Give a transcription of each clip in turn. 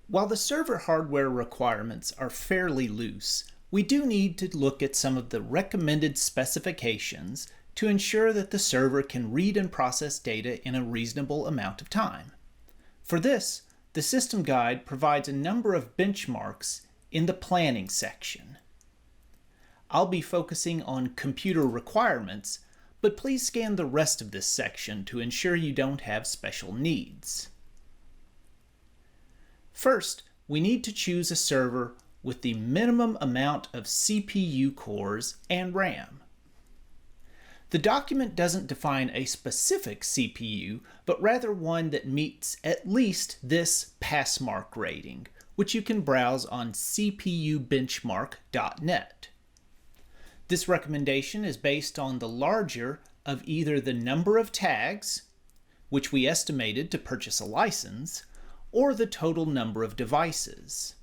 While the server hardware requirements are fairly loose, we do need to look at some of the recommended specifications to ensure that the server can read and process data in a reasonable amount of time. For this, the system guide provides a number of benchmarks in the planning section. I'll be focusing on computer requirements, but please scan the rest of this section to ensure you don't have special needs. First, we need to choose a server with the minimum amount of CPU cores and RAM. The document doesn't define a specific CPU, but rather one that meets at least this passmark rating, which you can browse on cpubenchmark.net. This recommendation is based on the larger of either the number of tags, which we estimated to purchase a license, or the total number of devices.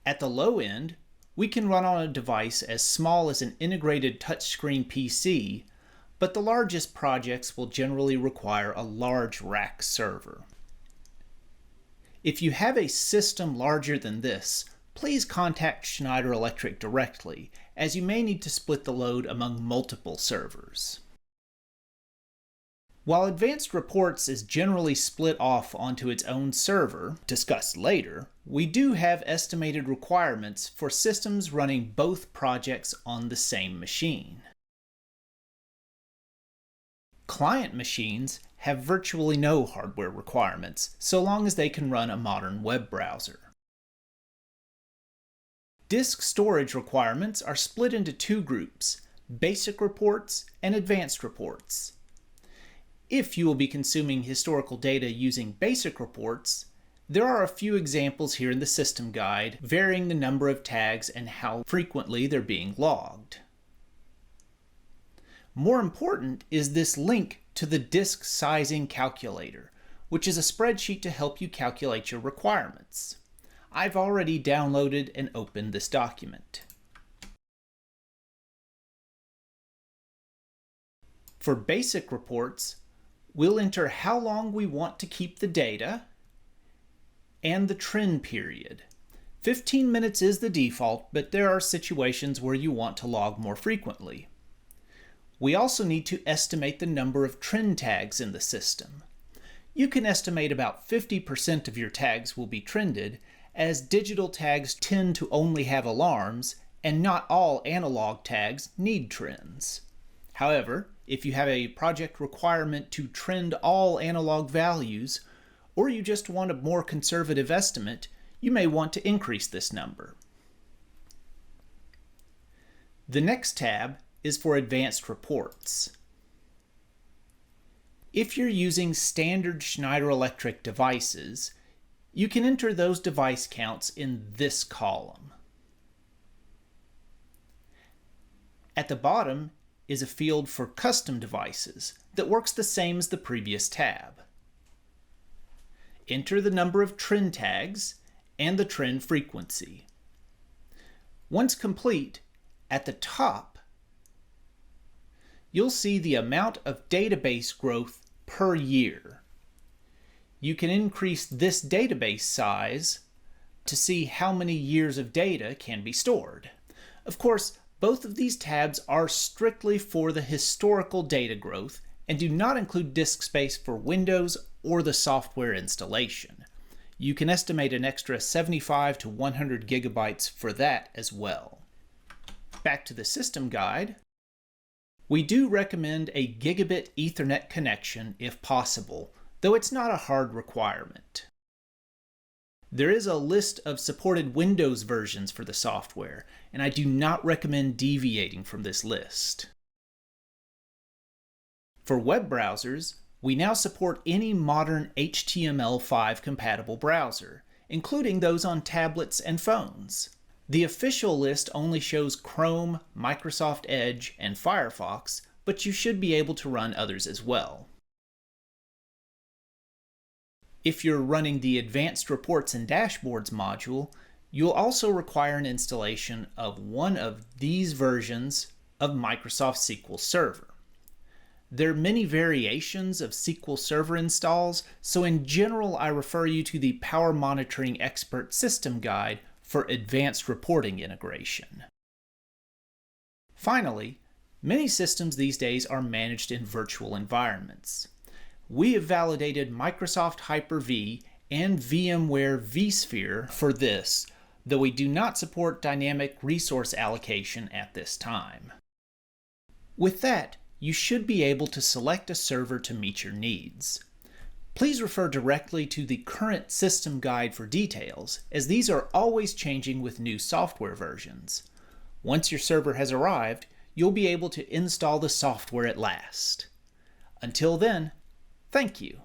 At the low end, we can run on a device as small as an integrated touchscreen PC, but the largest projects will generally require a large rack server. If you have a system larger than this, please contact Schneider Electric directly, as you may need to split the load among multiple servers. While Advanced Reports is generally split off onto its own server, discussed later, we do have estimated requirements for systems running both projects on the same machine. Client machines have virtually no hardware requirements, so long as they can run a modern web browser. Disk storage requirements are split into two groups: Basic Reports and Advanced Reports. If you will be consuming historical data using Basic Reports, there are a few examples here in the system guide, varying the number of tags and how frequently they're being logged. More important is this link to the disk sizing calculator, which is a spreadsheet to help you calculate your requirements. I've already downloaded and opened this document. For Basic Reports, we'll enter how long we want to keep the data and the trend period. 15 minutes is the default, but there are situations where you want to log more frequently. We also need to estimate the number of trend tags in the system. You can estimate about 50% of your tags will be trended, as digital tags tend to only have alarms, and not all analog tags need trends. However, if you have a project requirement to trend all analog values, or you just want a more conservative estimate, you may want to increase this number. The next tab is for Advanced Reports. If you're using standard Schneider Electric devices, you can enter those device counts in this column. At the bottom is a field for custom devices that works the same as the previous tab. Enter the number of trend tags and the trend frequency. Once complete, at the top, you'll see the amount of database growth per year. You can increase this database size to see how many years of data can be stored. Of course, both of these tabs are strictly for the historical data growth and do not include disk space for Windows or the software installation. You can estimate an extra 75 to 100 gigabytes for that as well. Back to the system guide. We do recommend a gigabit Ethernet connection if possible, though it's not a hard requirement. There is a list of supported Windows versions for the software, and I do not recommend deviating from this list. For web browsers, we now support any modern HTML5 compatible browser, including those on tablets and phones. The official list only shows Chrome, Microsoft Edge, and Firefox, but you should be able to run others as well. If you're running the Advanced Reports and Dashboards module, You'll also require an installation of one of these versions of Microsoft SQL Server. There are many variations of SQL Server installs, so in general I refer you to the Power Monitoring Expert System Guide for advanced reporting integration. Finally, many systems these days are managed in virtual environments. We have validated Microsoft Hyper-V and VMware vSphere for this, though we do not support dynamic resource allocation at this time. With that, you should be able to select a server to meet your needs. Please refer directly to the current system guide for details, as these are always changing with new software versions. Once your server has arrived, you'll be able to install the software at last. Until then, thank you.